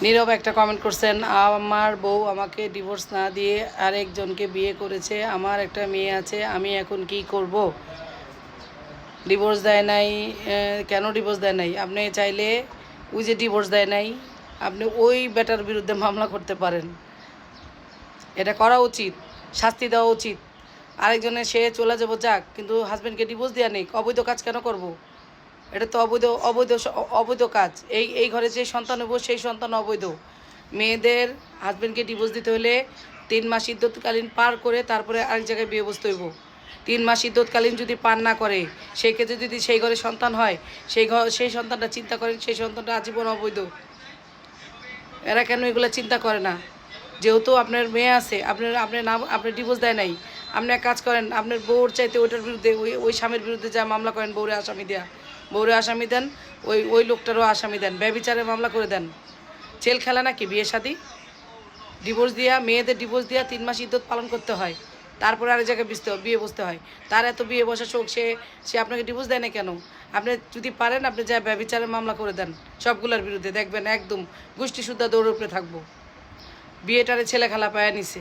নীরব একটা কমেন্ট করছেন, আমার বউ আমাকে ডিভোর্স না দিয়ে আরেকজনকে বিয়ে করেছে, আমার একটা মেয়ে আছে, আমি এখন কি করব? ডিভোর্স দেয় নাই। কেন ডিভোর্স দেয় নাই? আপনি চাইলে ওই যে ডিভোর্স দেয় নাই, আপনি ওই বেটার বিরুদ্ধে মামলা করতে পারেন। এটা করা উচিত, শাস্তি দেওয়া উচিত। আরেকজনের সে চলে যাবো যাক, কিন্তু হাজব্যান্ডকে ডিভোর্স দেওয়া নেই, অবৈধ কাজ কেন করব? এটা তো অবৈধ, অবৈধ কাজ। এই ঘরে যে সন্তান হবো সেই সন্তান অবৈধ। মেয়েদের হাজব্যান্ডকে ডিভোর্স দিতে হলে 3 মাস ইদ্যৎকালীন পার করে তারপরে আরেক জায়গায় বিয়ে বসতে হইব। 3 মাস ইদ্যৎকালীন যদি পার না করে, সেই ক্ষেত্রে যদি সেই ঘরে সন্তান হয়, সেই সন্তানটা চিন্তা করেন, সেই সন্তানটা আজীবন অবৈধ। এরা কেন এগুলো চিন্তা করে না? যেহেতু আপনার মেয়ে আছে, আপনার ডিভোর্স দেয় নাই, আপনি এক কাজ করেন, আপনার বউর চাইতে ওইটার বিরুদ্ধে, ওই স্বামীর বিরুদ্ধে যা মামলা করেন, বউরে আসামি দেন, ওই লোকটারও আসামি দেন, ব্যভিচারের মামলা করে দেন। জেল খেলা নাকি বিয়ে শাদী? মেয়েদের ডিভোর্স দিয়া 3 মাস ইদ্যত পালন করতে হয়, তারপরে আরেক জায়গায় বিয়ে বসতে হয়। তার এত বিয়ে বসা শোক, সে আপনাকে ডিভোর্স দেয় না কেন? আপনি যদি পারেন, আপনি যা ব্যভিচারের মামলা করে দেন সবগুলোর বিরুদ্ধে, দেখবেন একদম গোষ্ঠী সুদ্ধা দৌড় উপরে থাকবো। বিয়েটারে ছেলে খেলা পায়া নিছে।